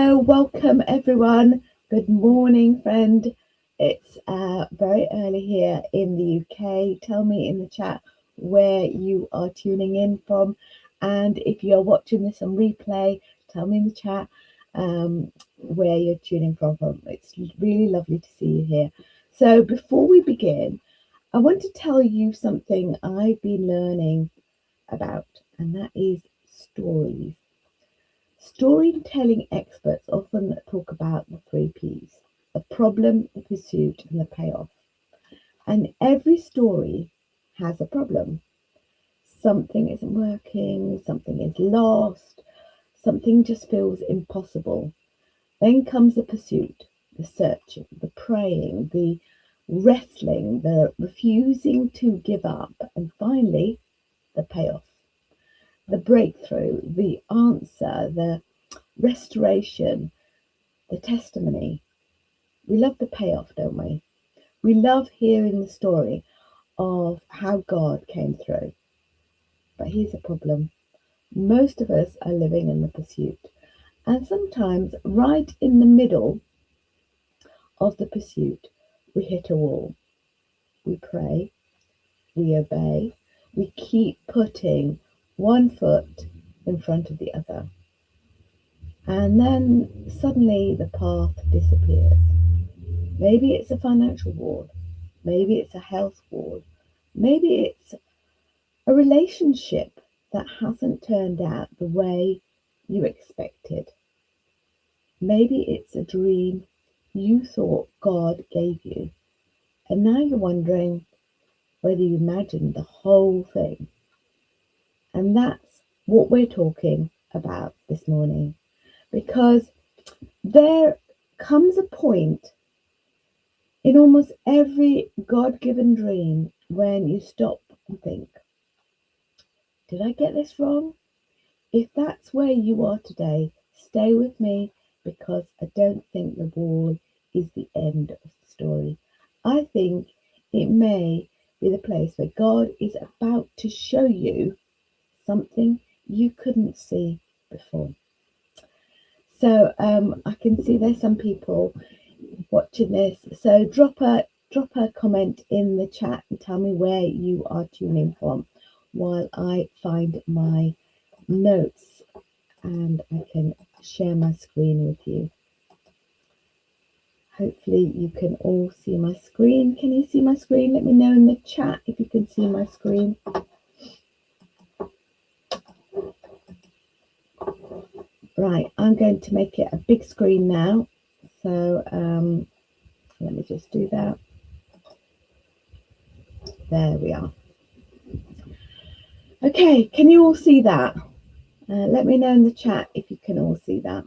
Hello, welcome everyone. Good morning, friend. It's very early here in the UK. Tell me in the chat where you are tuning in from, and if you're watching this on replay, tell me in the chat where you're tuning from. It's really lovely to see you here. So before we begin, I want to tell you something I've been learning about, and that is stories. Storytelling experts often talk about the three P's: the problem, the pursuit, and the payoff. And every story has a problem. Something isn't working, something is lost, something just feels impossible. Then comes the pursuit, the searching, the praying, the wrestling, the refusing to give up, and finally, the payoff, the breakthrough, the answer, the restoration, the testimony. We love the payoff, don't we? We love hearing the story of how God came through. But here's a problem. Most of us are living in the pursuit. And sometimes right in the middle of the pursuit, we hit a wall. We pray, we obey, we keep putting one foot in front of the other. And then suddenly the path disappears. Maybe it's a financial wall. Maybe it's a health wall. Maybe it's a relationship that hasn't turned out the way you expected. Maybe it's a dream you thought God gave you. And now you're wondering whether you imagined the whole thing. And that's what we're talking about this morning. Because there comes a point in almost every God-given dream when you stop and think, did I get this wrong? If that's where you are today, stay with me, because I don't think the wall is the end of the story. I think it may be the place where God is about to show you something you couldn't see before. So I can see there's some people watching this. So drop a comment in the chat and tell me where you are tuning from while I find my notes and I can share my screen with you. Hopefully you can all see my screen. Can you see my screen? Let me know in the chat if you can see my screen. Right, I'm going to make it a big screen now. So let me just do that. There we are. Okay, can you all see that? Let me know in the chat if you can all see that.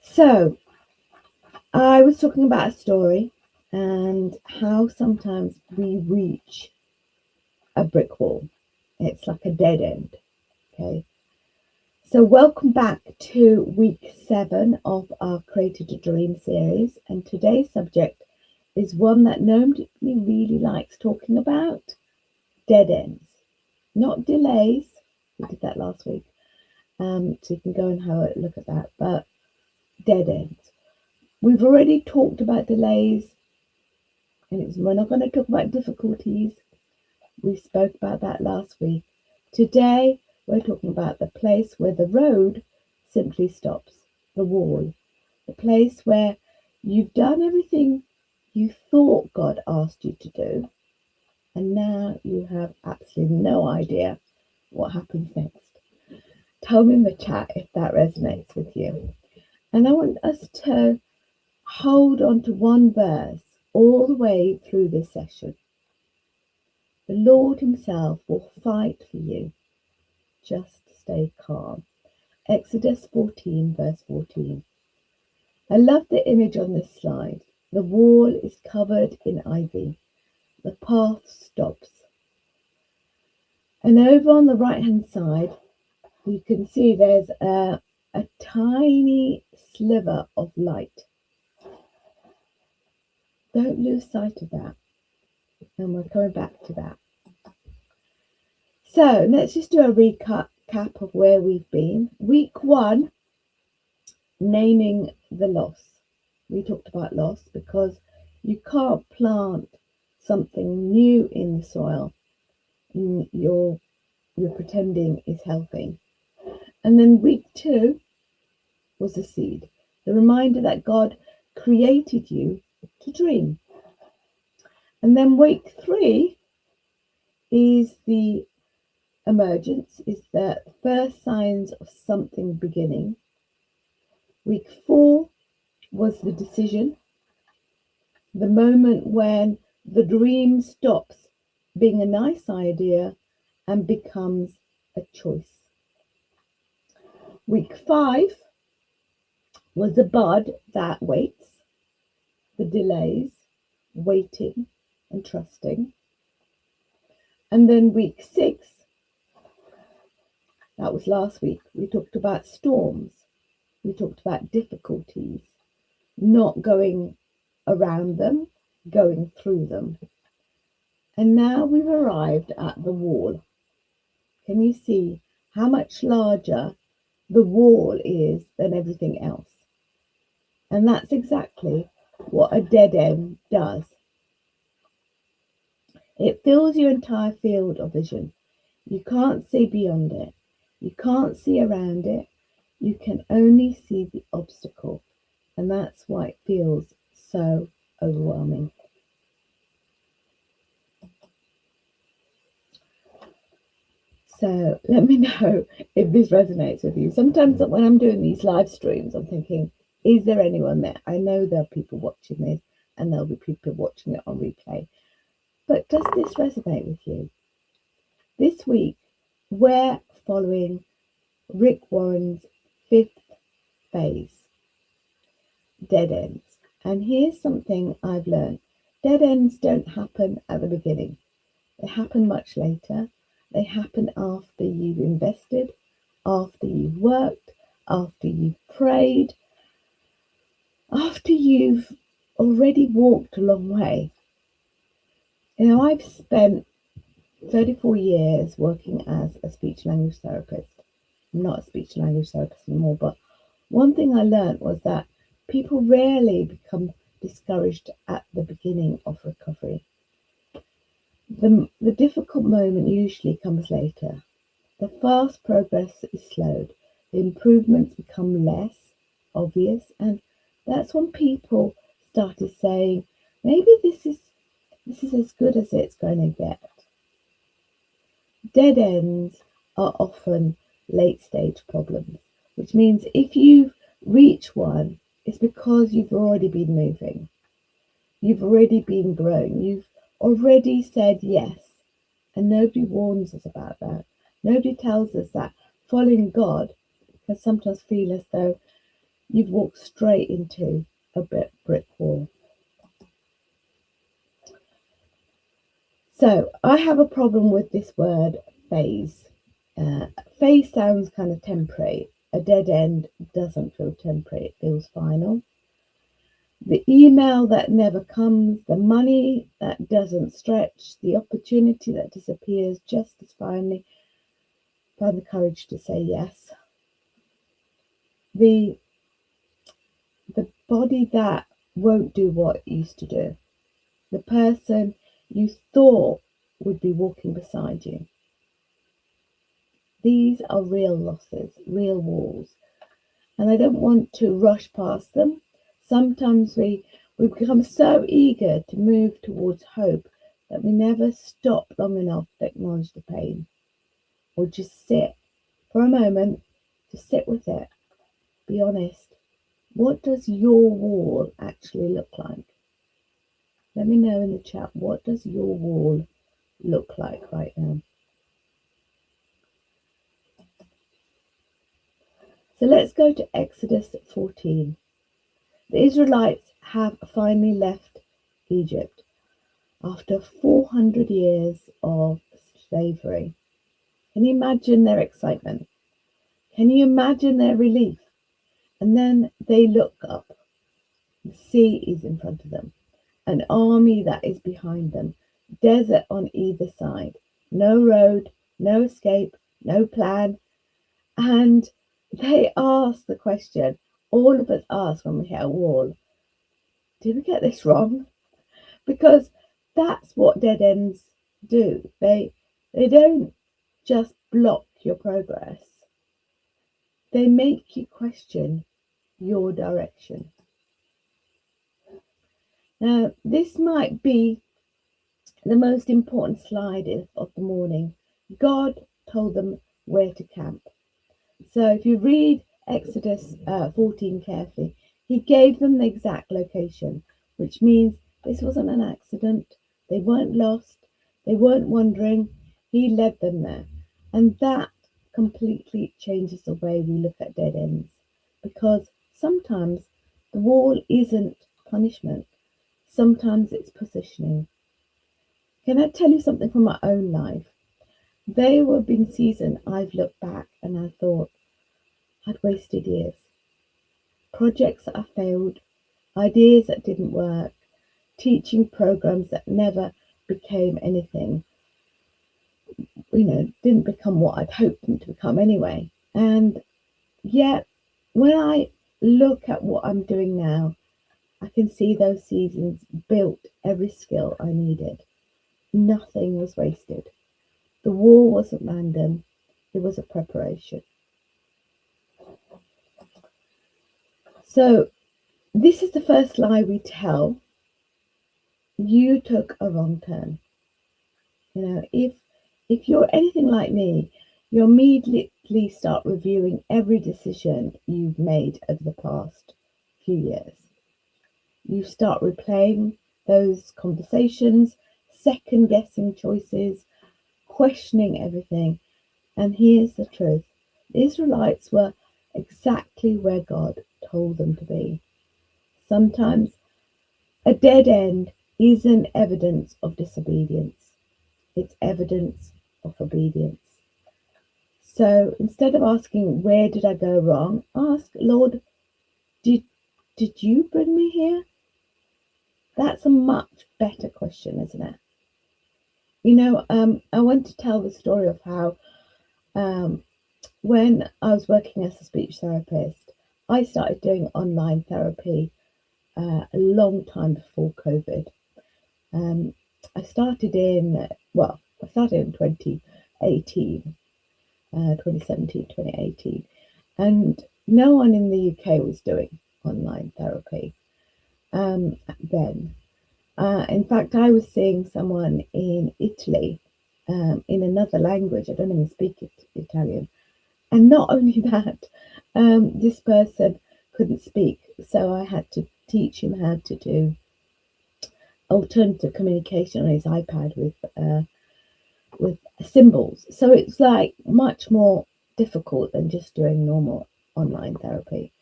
So, I was talking about a story and how sometimes we reach a brick wall. It's like a dead end, okay? So welcome back to week 7 of our Created a Dream series. And today's subject is one that nobody really likes talking about: dead ends. Not delays. We did that last week. So you can go and have a look at that. But dead ends. We've already talked about delays, and we're not going to talk about difficulties. We spoke about that last week. Today, we're talking about the place where the road simply stops, the wall, the place where you've done everything you thought God asked you to do, and now you have absolutely no idea what happens next. Tell me in the chat if that resonates with you. And I want us to hold on to one verse all the way through this session. The Lord himself will fight for you. Just stay calm. Exodus 14, verse 14. I love the image on this slide. The wall is covered in ivy. The path stops. And over on the right-hand side, you can see there's a tiny sliver of light. Don't lose sight of that. And we're coming back to that. So let's just do a recap recap of where we've been. Week 1, naming the loss. We talked about loss because you can't plant something new in the soil you're pretending is healthy. And then week 2 was the seed, the reminder that God created you to dream. And then week 3 is the emergence, is the first signs of something beginning. Week 4 was the decision, the moment when the dream stops being a nice idea and becomes a choice. Week 5 was the bud that waits, the delays, waiting and trusting. And then week 6, that was last week, we talked about storms, we talked about difficulties, not going around them, going through them. And now we've arrived at the wall. Can you see how much larger the wall is than everything else? And that's exactly what a dead end does. It fills your entire field of vision. You can't see beyond it. You can't see around it. You can only see the obstacle. And that's why it feels so overwhelming. So let me know if this resonates with you. Sometimes when I'm doing these live streams, I'm thinking, is there anyone there? I know there are people watching this and there'll be people watching it on replay. But does this resonate with you? This week, we're following Rick Warren's 5th phase, dead ends. And here's something I've learned. Dead ends don't happen at the beginning. They happen much later. They happen after you've invested, after you've worked, after you've prayed, after you've already walked a long way. You know, I've spent 34 years working as a speech language therapist. I'm not a speech language therapist anymore, but one thing I learned was that people rarely become discouraged at the beginning of recovery. The difficult moment usually comes later. The fast progress is slowed. The improvements become less obvious, and that's when people started saying, maybe this is as good as it's going to get. Dead ends are often late stage problems, which means if you reach one, it's because you've already been moving. You've already been growing. You've already said yes. And nobody warns us about that. Nobody tells us that following God can sometimes feel as though you've walked straight into a brick wall. So I have a problem with this word phase. Phase sounds kind of temporary. A dead end doesn't feel temporary. It feels final. The email that never comes, the money that doesn't stretch, the opportunity that disappears just as finally find the courage to say yes. The body that won't do what it used to do. The person you thought would be walking beside you. These are real losses, real walls. And I don't want to rush past them. Sometimes we become so eager to move towards hope that we never stop long enough to acknowledge the pain, or just sit for a moment, just sit with it. Be honest. What does your wall actually look like? Let me know in the chat, what does your wall look like right now? So let's go to Exodus 14. The Israelites have finally left Egypt after 400 years of slavery. Can you imagine their excitement? Can you imagine their relief? And then they look up. The sea is in front of them, an army that is behind them, desert on either side, no road, no escape, no plan, And they ask the question, all of us ask when we hit a wall, did we get this wrong? Because that's what dead ends do. They don't just block your progress. They make you question your direction. Now, this might be the most important slide of the morning. God told them where to camp. So if you read Exodus 14 carefully, he gave them the exact location, which means this wasn't an accident. They weren't lost. They weren't wandering. He led them there. And that completely changes the way we look at dead ends, because sometimes the wall isn't punishment. Sometimes it's positioning. Can I tell you something from my own life? There have been seasons I've looked back and I thought I'd wasted years. Projects that I failed, ideas that didn't work, teaching programs that never became anything, didn't become what I'd hoped them to become anyway. And yet, when I look at what I'm doing now, I can see those seasons built every skill I needed. Nothing was wasted. The war wasn't random, it was a preparation. So, this is the first lie we tell. You took a wrong turn. If you're anything like me, you immediately start reviewing every decision you've made over the past few years. You start replaying those conversations, second guessing choices, questioning everything. And here's the truth. The Israelites were exactly where God told them to be. Sometimes a dead end isn't evidence of disobedience. It's evidence of obedience. So instead of asking, where did I go wrong? Ask, Lord, did you bring me here? That's a much better question, isn't it? I want to tell the story of how when I was working as a speech therapist, I started doing online therapy a long time before COVID. I started in 2018, 2017, 2018, and no one in the UK was doing online therapy then. In fact, I was seeing someone in Italy in another language. I don't even speak Italian. And not only that, this person couldn't speak, so I had to teach him how to do alternative communication on his iPad with symbols. So it's like much more difficult than just doing normal online therapy.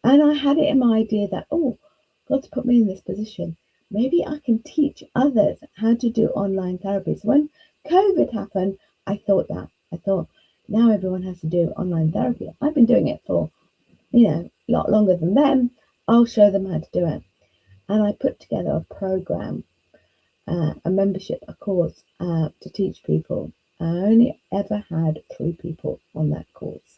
And I had it in my idea that, God's put me in this position. Maybe I can teach others how to do online therapy. So when COVID happened, I thought, now everyone has to do online therapy. I've been doing it for, a lot longer than them. I'll show them how to do it. And I put together a program, a membership, a course to teach people. I only ever had 3 people on that course.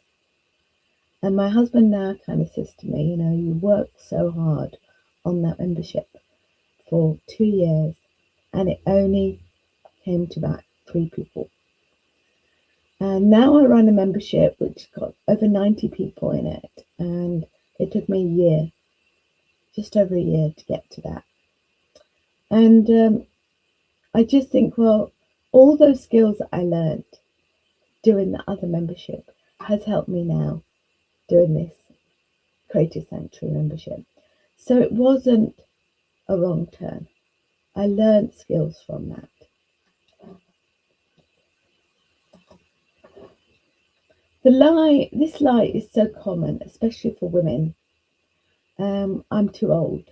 And my husband now kind of says to me, you worked so hard on that membership for 2 years and it only came to about 3 people. And now I run a membership which got over 90 people in it. And it took me a year, just over a year to get to that. And I just think, well, all those skills that I learned doing the other membership has helped me now doing this Creative Sanctuary membership. So it wasn't a wrong turn. I learned skills from that. This lie is so common, especially for women. I'm too old.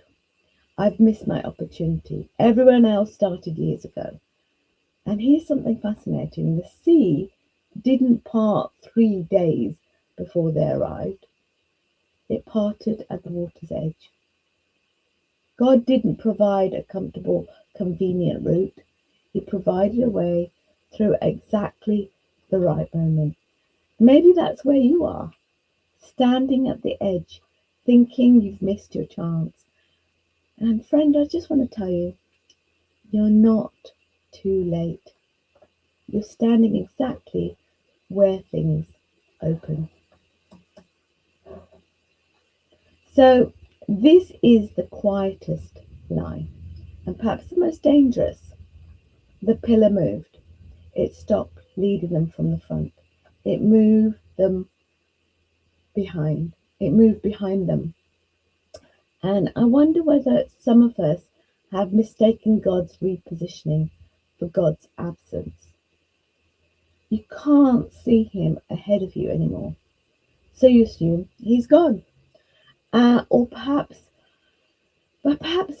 I've missed my opportunity. Everyone else started years ago. And here's something fascinating. The sea didn't part 3 days before they arrived. It parted at the water's edge. God didn't provide a comfortable, convenient route. He provided a way through exactly the right moment. Maybe that's where you are, standing at the edge, thinking you've missed your chance. And friend, I just want to tell you, you're not too late. You're standing exactly where things open. So this is the quietest lie, and perhaps the most dangerous. The pillar moved. It stopped leading them from the front. It moved them behind. It moved behind them. And I wonder whether some of us have mistaken God's repositioning for God's absence. You can't see him ahead of you anymore. So you assume he's gone. Or perhaps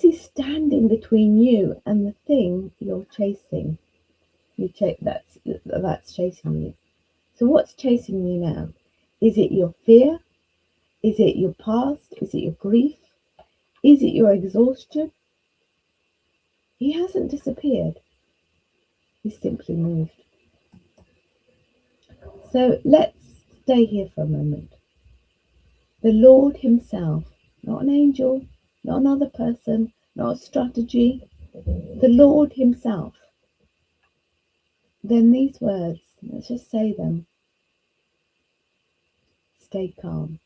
he's standing between you and the thing you're chasing. That's chasing you. So what's chasing you now? Is it your fear? Is it your past? Is it your grief? Is it your exhaustion? He hasn't disappeared. He's simply moved. So let's stay here for a moment. The Lord himself, not an angel, not another person, not a strategy, the Lord himself. Then these words, let's just say them. Stay calm.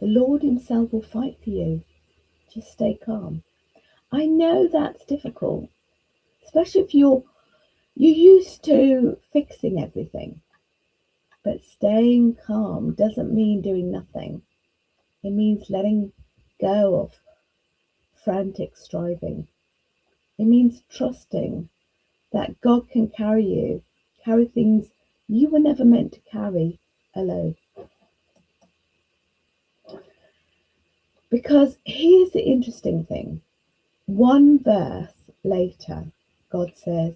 The Lord himself will fight for you. Just stay calm. I know that's difficult, especially if you're used to fixing everything. But staying calm doesn't mean doing nothing. It means letting go of frantic striving. It means trusting that God can carry things you were never meant to carry alone. Because here's the interesting thing. One verse later, God says,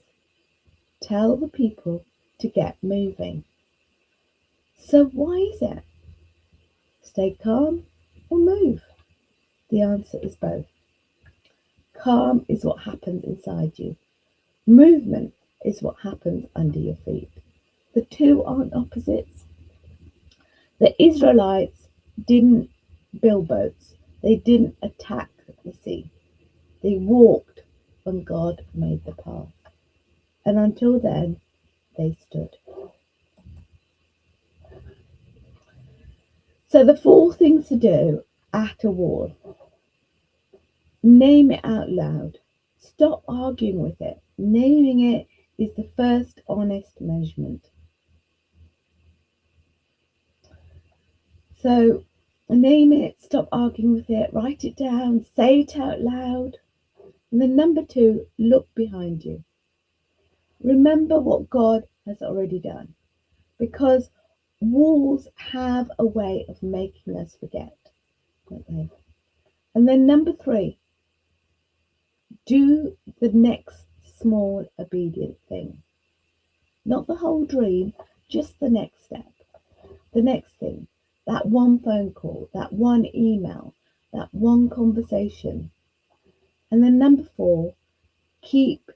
tell the people to get moving. So why is it? Stay calm or move? The answer is both. Calm is what happens inside you. Movement is what happens under your feet. The two aren't opposites. The Israelites didn't build boats. They didn't attack the sea. They walked when God made the path. And until then, they stood. So the 4 things to do at a wall. Name it out loud. Stop arguing with it. Naming it is the first honest measurement. So name it, stop arguing with it, write it down, say it out loud. And then number 2, look behind you. Remember what God has already done, because walls have a way of making us forget, don't they? And then number 3, do the next small obedient thing. Not the whole dream, just the next step, the next thing. That one phone call, that one email, that one conversation. And then number 4, keep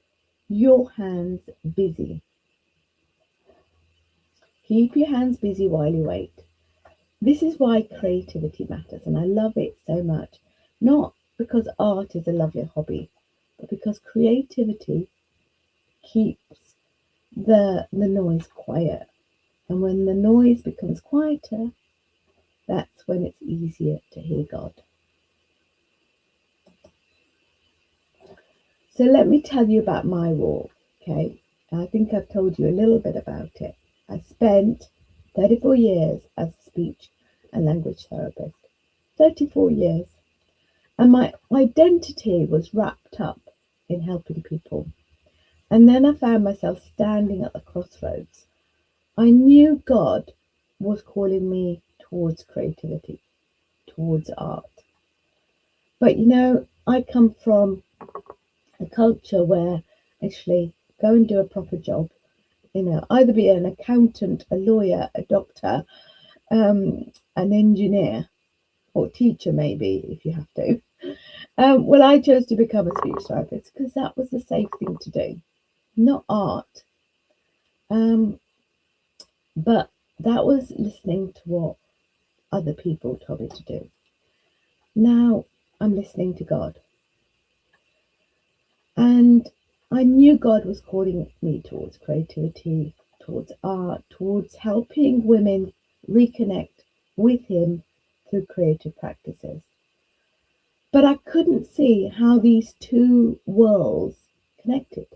your hands busy. Keep your hands busy while you wait. This is why creativity matters, and I love it so much. Not because art is a lovely hobby, but because creativity keeps the noise quiet. And when the noise becomes quieter, that's when it's easier to hear God. So let me tell you about my walk, okay? I think I've told you a little bit about it. I spent 34 years as a speech and language therapist. 34 years. And my identity was wrapped up in helping people. And then I found myself standing at the crossroads. I knew God was calling me towards creativity, towards art. But I come from a culture where actually go and do a proper job, either be an accountant, a lawyer, a doctor, an engineer, or teacher maybe if you have to. Well, I chose to become a speech therapist because that was the safe thing to do, not art. But that was listening to what other people told me to do. Now I'm listening to God. And I knew God was calling me towards creativity, towards art, towards helping women reconnect with Him through creative practices. But I couldn't see how these two worlds connected.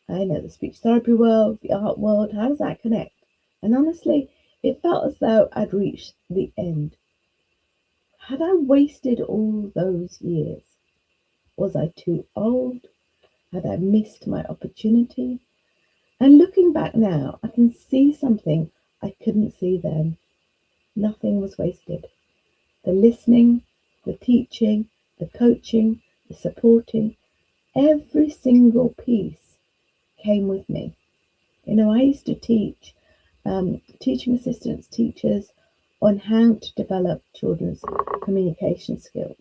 I know the speech therapy world, the art world, how does that connect? And honestly, it felt as though I'd reached the end. Had I wasted all those years? Was I too old? Had I missed my opportunity? And looking back now, I can see something I couldn't see then. Nothing was wasted. The listening, the teaching, the coaching, the supporting, every single piece came with me. I used to teach teaching assistants, teachers on how to develop children's communication skills.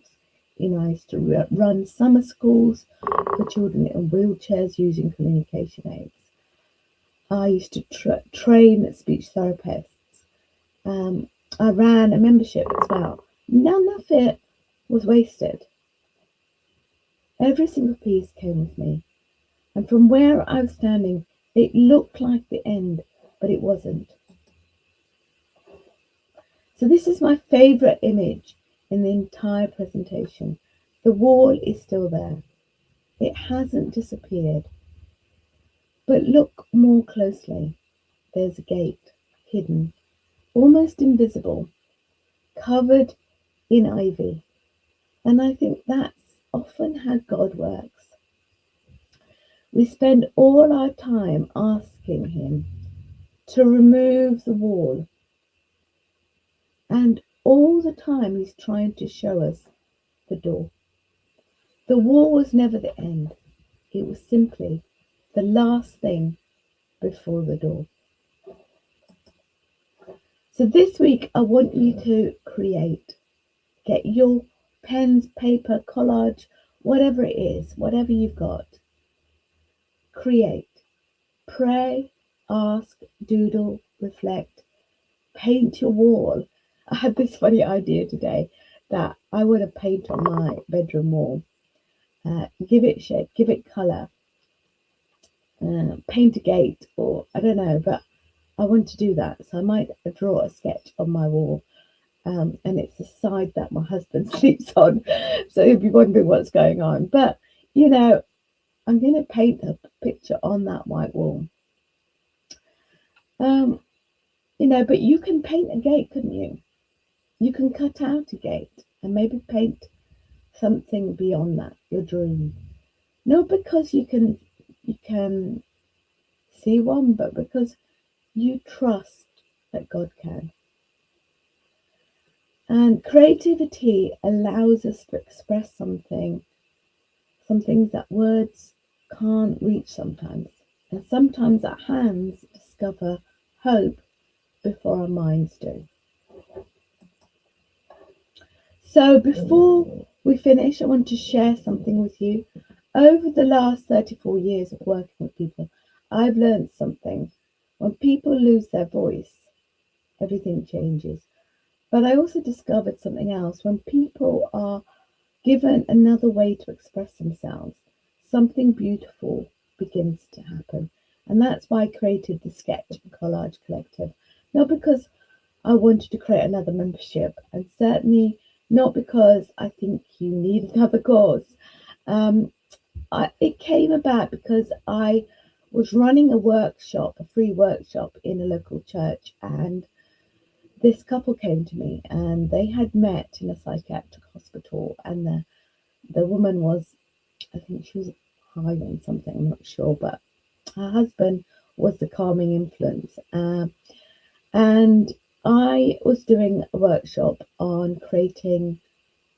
I used to run summer schools for children in wheelchairs using communication aids. I used to train speech therapists. I ran a membership as well. None of it was wasted. Every single piece came with me. And from where I was standing, it looked like the end, but it wasn't. So this is my favourite image in the entire presentation. The wall is still there. It hasn't disappeared. But look more closely. There's a gate, hidden, almost invisible, covered in ivy. And I think that's often how God works. We spend all our time asking Him to remove the wall. And all the time He's trying to show us the door. The wall was never the end. It was simply the last thing before the door. So this week, I want you to create. Get your pens, paper, collage, whatever it is, whatever you've got. Create. Pray, ask, doodle, reflect, paint your wall. I had this funny idea today that I want to paint on my bedroom wall. Give it shape, give it colour, paint a gate, or I don't know, but I want to do that. So I might draw a sketch on my wall. And it's the side that my husband sleeps on. So he'll be wondering what's going on. But, I'm going to paint a picture on that white wall. But you can paint a gate, couldn't you? You can cut out a gate and maybe paint something beyond that, your dream. Not because you can see one, but because you trust that God can. And creativity allows us to express some things that words can't reach sometimes. And sometimes our hands discover hope before our minds do. So before we finish, I want to share something with you. Over the last 34 years of working with people, I've learned something. When people lose their voice, everything changes. But I also discovered something else. When people are given another way to express themselves, something beautiful begins to happen. And that's why I created the Sketch Collage Collective. Not because I wanted to create another membership, and certainly not because I think you need another course. It came about because I was running a free workshop in a local church, and this couple came to me, and they had met in a psychiatric hospital, and the woman was, I think she was high on something, I'm not sure, but her husband was the calming influence. And I was doing a workshop on creating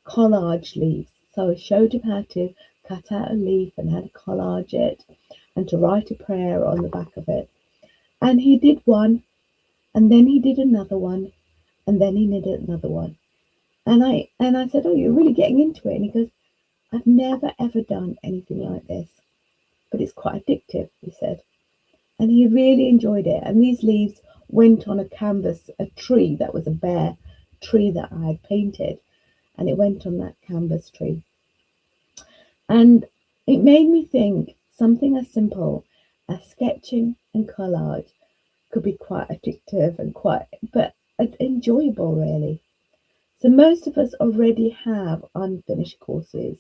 collage leaves. So I showed him how to cut out a leaf and how to collage it and to write a prayer on the back of it. And he did one, and then he did another one, and then he did another one. And I said, "Oh, you're really getting into it." And he goes, "I've never ever done anything like this, but it's quite addictive," he said. And he really enjoyed it. And these leaves went on a canvas, a tree that was a bare tree that I had painted, and it went on that canvas tree. And it made me think something as simple as sketching and collage could be quite addictive and but enjoyable, really. So most of us already have unfinished courses,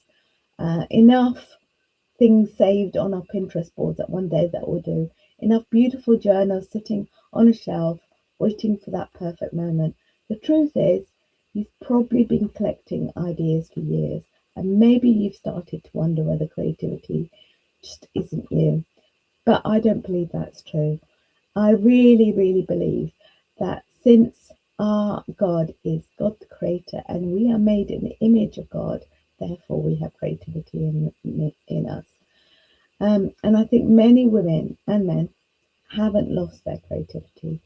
enough things saved on our Pinterest boards that one day that we'll do, enough beautiful journals sitting on a shelf waiting for that perfect moment. The truth is, you've probably been collecting ideas for years, and maybe you've started to wonder whether creativity just isn't you. But I don't believe that's true. I really, really believe that since our God is God the Creator and we are made in the image of God, therefore we have creativity in us. And I think many women and men haven't lost their creativity.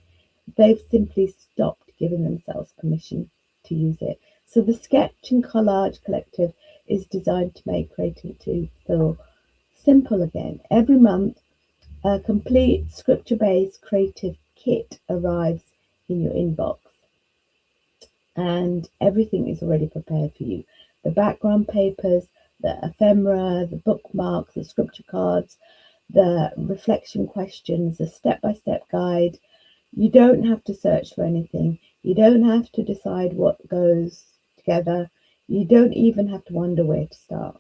They've simply stopped giving themselves permission to use it. So the Sketch and Collage Collective is designed to make creativity feel simple again. Every month, a complete scripture-based creative kit arrives in your inbox, and everything is already prepared for you. The background papers, the ephemera, the bookmarks, the scripture cards, the reflection questions, the step-by-step guide. You don't have to search for anything. You don't have to decide what goes together. You don't even have to wonder where to start.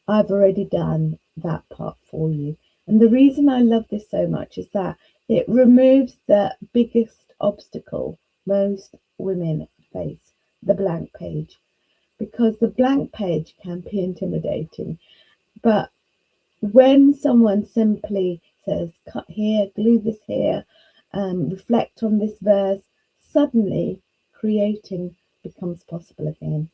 I've already done that part for you. And the reason I love this so much is that it removes the biggest obstacle most women face, the blank page. Because the blank page can be intimidating. But when someone simply says, cut here, glue this here, reflect on this verse, suddenly creating becomes possible again.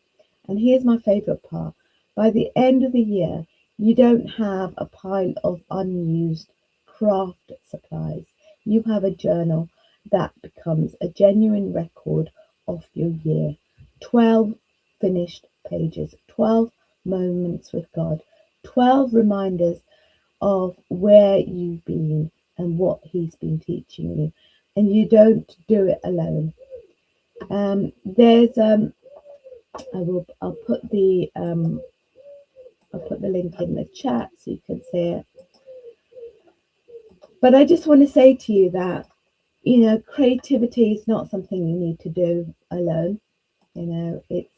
And here's my favourite part. By the end of the year, you don't have a pile of unused craft supplies. You have a journal that becomes a genuine record of your year. 12 finished pages, 12 moments with God, 12 reminders of where you've been and what He's been teaching you. And you don't do it alone. There's I'll put the link in the chat so you can see it. But I just want to say to you that, you know, creativity is not something you need to do alone. You know, it's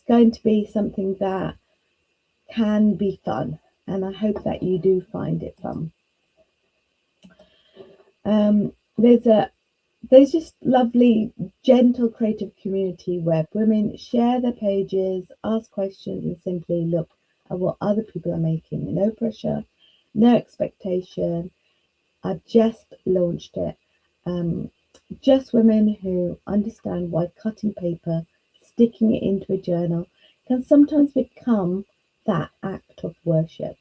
going to be something that can be fun, and I hope that you do find it fun. There's just lovely, gentle, creative community where women share their pages, ask questions, and simply look at what other people are making. No pressure, no expectation. I've just launched it. Just women who understand why cutting paper, sticking it into a journal, can sometimes become that act of worship.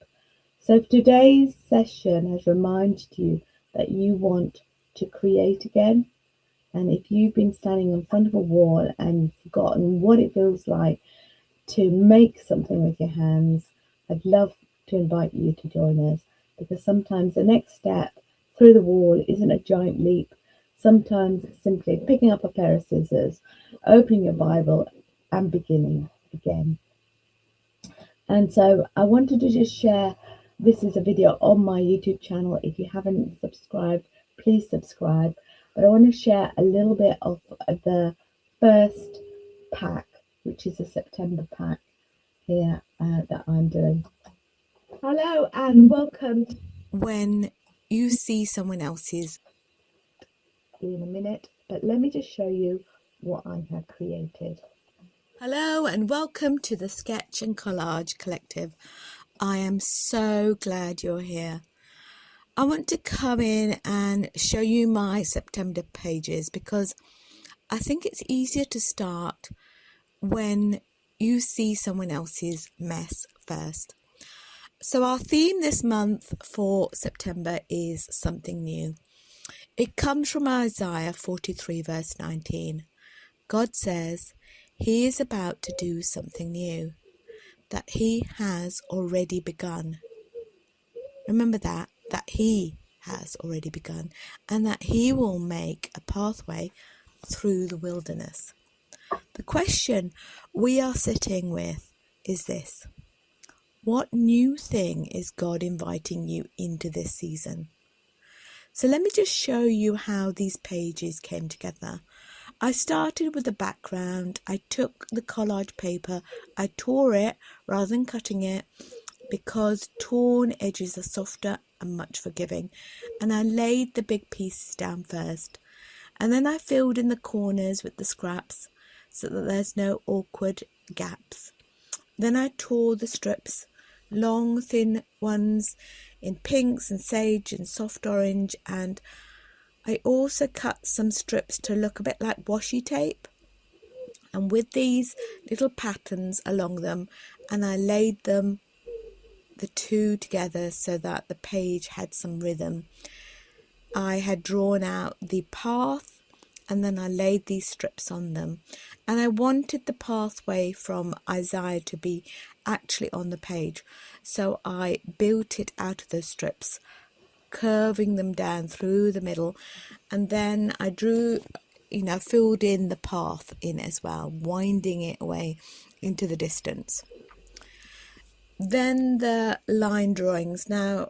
So if today's session has reminded you that you want to create again, and if you've been standing in front of a wall and you've forgotten what it feels like to make something with your hands, I'd love to invite you to join us, because sometimes the next step through the wall isn't a giant leap. Sometimes it's simply picking up a pair of scissors, opening your Bible, and beginning again. And so I wanted to just share, this is a video on my YouTube channel. If you haven't subscribed, please subscribe. But I want to share a little bit of the first pack, which is a September pack here that I'm doing. Hello and welcome. When you see someone else's In a minute, but let me just show you what I have created. Hello and welcome to the Sketch and Collage Collective. I am so glad you're here. I want to come in and show you my September pages because I think it's easier to start when you see someone else's mess first. So our theme this month for September is something new. It comes from Isaiah 43 verse 19. God says He is about to do something new, that He has already begun. Remember that He has already begun, and that he will make a pathway through the wilderness. The question we are sitting with is this: what new thing is God inviting you into this season? So let me just show you how these pages came together. I started with the background. I took the collage paper, I tore it rather than cutting it, because torn edges are softer and much forgiving, and I laid the big pieces down first, and then I filled in the corners with the scraps so that there's no awkward gaps. Then I tore the strips, long thin ones in pinks and sage and soft orange, and I also cut some strips to look a bit like washi tape, and with these little patterns along them, and I laid them the two together so that the page had some rhythm. I had drawn out the path, and then I laid these strips on them, and I wanted the pathway from Isaiah to be actually on the page, so I built it out of those strips, curving them down through the middle, and then I drew, filled in the path in as well, winding it away into the distance. Then the line drawings. Now,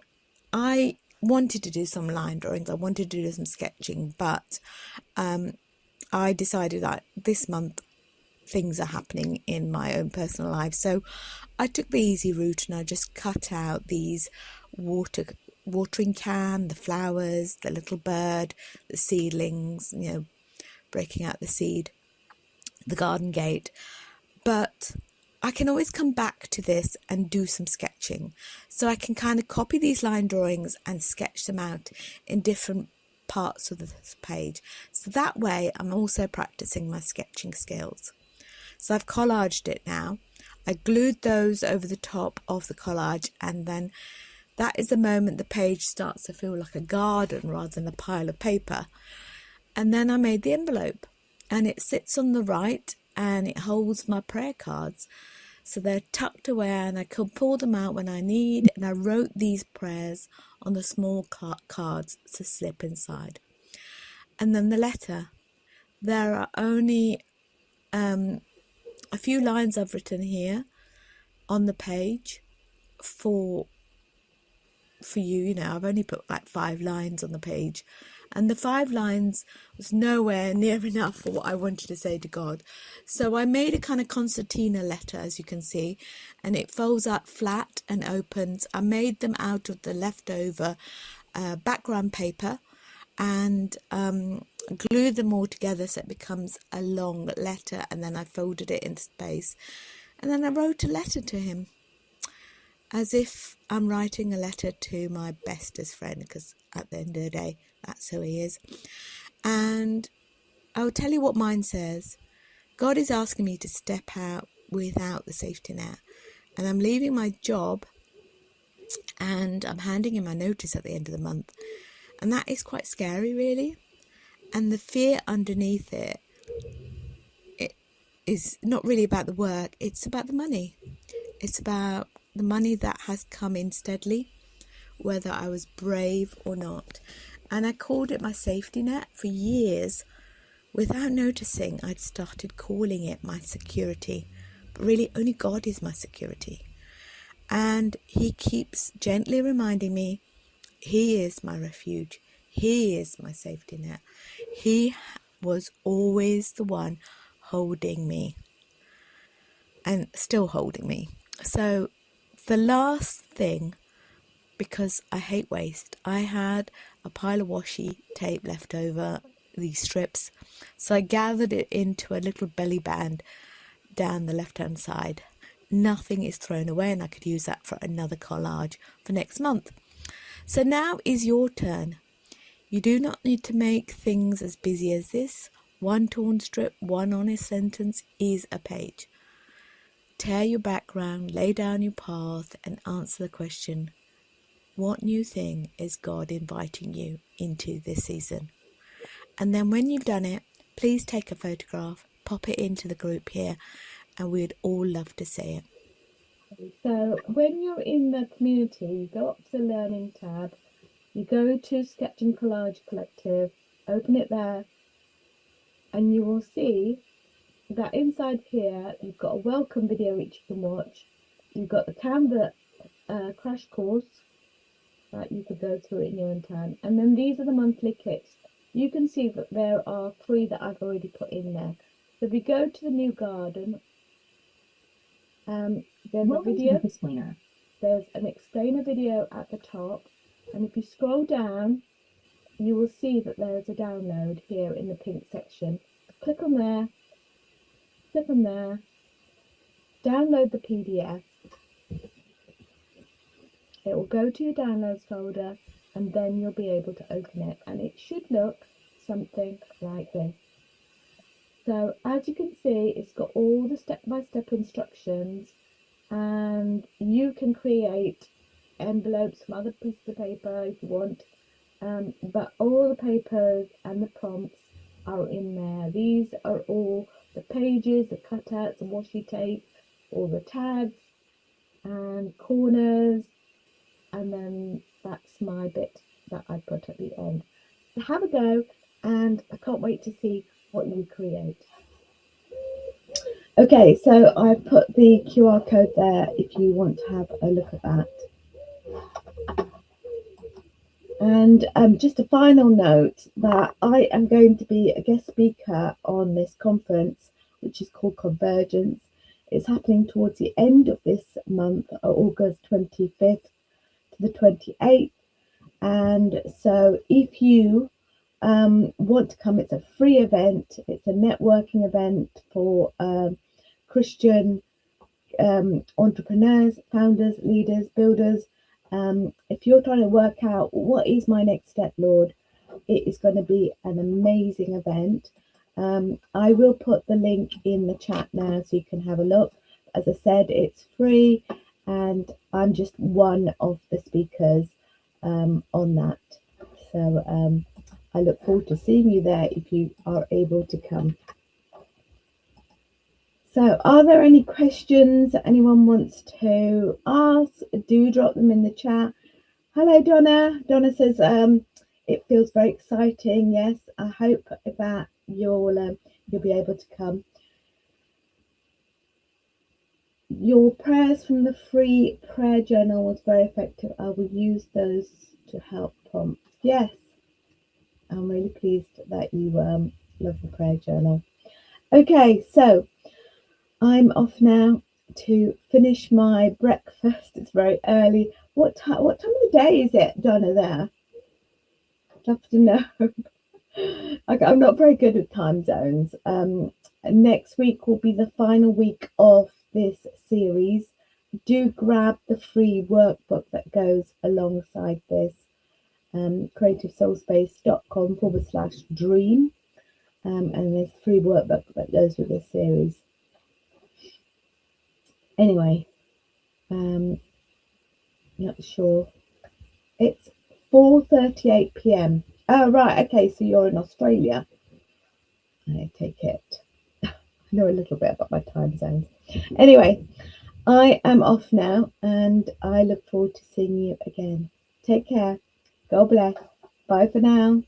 I wanted to do some line drawings, I wanted to do some sketching, but I decided that this month things are happening in my own personal life, so I took the easy route and I just cut out these watering can, the flowers, the little bird, the seedlings, breaking out the seed, the garden gate. But I can always come back to this and do some sketching, so I can kind of copy these line drawings and sketch them out in different parts of this page, so that way I'm also practicing my sketching skills. So I've collaged it now. I glued those over the top of the collage, and then that is the moment the page starts to feel like a garden rather than a pile of paper. And then I made the envelope, and it sits on the right and it holds my prayer cards. So they're tucked away and I can pull them out when I need, and I wrote these prayers on the small cards to slip inside. And then the letter. There are only a few lines I've written here on the page for you. I've only put like 5 lines on the page, and the 5 lines was nowhere near enough for what I wanted to say to God. So I made a kind of concertina letter, as you can see, and it folds out flat and opens. I made them out of the leftover background paper and glued them all together so it becomes a long letter, and then I folded it into space, and then I wrote a letter to him, as if I'm writing a letter to my bestest friend, because at the end of the day, that's who he is. And I'll tell you what mine says. God is asking me to step out without the safety net, and I'm leaving my job and I'm handing in my notice at the end of the month, and that is quite scary, really. And the fear underneath it is not really about the work, it's about the money. It's about the money that has come in steadily, whether I was brave or not. And I called it my safety net for years. Without noticing, I'd started calling it my security. But really, only God is my security. And he keeps gently reminding me, he is my refuge. He is my safety net. He was always the one holding me, and still holding me. So the last thing, because I hate waste, I had a pile of washi tape left over, these strips, so I gathered it into a little belly band down the left hand side. Nothing is thrown away, and I could use that for another collage for next month. So now is your turn. You do not need to make things as busy as this. One torn strip, one honest sentence is a page. Tear your background, lay down your path, and answer the question, what new thing is God inviting you into this season? And then when you've done it, please take a photograph, pop it into the group here, and we'd all love to see it. So when you're in the community, you go up to the Learning tab, You go to Sketch and Collage Collective, open it there, and you will see that inside here you've got a welcome video which you can watch. You've got the Canva crash course that you could go through in your own time, and then these are the monthly kits. You can see that there are 3 that I've already put in there. So if you go to the new garden, there's a video. There's an explainer video at the top, and if you scroll down, you will see that there's a download here in the pink section. Click on there, download the PDF. It will go to your downloads folder, and then you'll be able to open it, and it should look something like this. So as you can see, it's got all the step-by-step instructions, and you can create envelopes from other pieces of paper if you want, but all the papers and the prompts are in there. These are all the pages, the cutouts, the washi tape, all the tags and corners, and then that's my bit that I put at the end. So have a go, and I can't wait to see what you create. Okay, so I've put the QR code there if you want to have a look at that. And just a final note that I am going to be a guest speaker on this conference, which is called Convergence. It's happening towards the end of this month, August 25th to the 28th. And so if you want to come, it's a free event. It's a networking event for Christian entrepreneurs, founders, leaders, builders. If you're trying to work out what is my next step, Lord, it is going to be an amazing event. I will put the link in the chat now so you can have a look. As I said, it's free, and I'm just one of the speakers on that. So I look forward to seeing you there if you are able to come. So are there any questions that anyone wants to ask? Do drop them in the chat. Hello, Donna. Donna says it feels very exciting. Yes, I hope that you'll be able to come. Your prayers from the free prayer journal was very effective. I will use those to help prompt. Yes, I'm really pleased that you love the prayer journal. Okay, so I'm off now to finish my breakfast. It's very early. What time of the day is it, Donna, there? I'd love to know. I'm not very good with time zones. Next week will be the final week of this series. Do grab the free workbook that goes alongside this. creativesoulspace.com/dream. And there's a free workbook that goes with this series. Anyway, not sure. It's 4:38 p.m. Oh, right. Okay, so you're in Australia. I take it. I know a little bit about my time zones. Anyway, I am off now, and I look forward to seeing you again. Take care. God bless. Bye for now.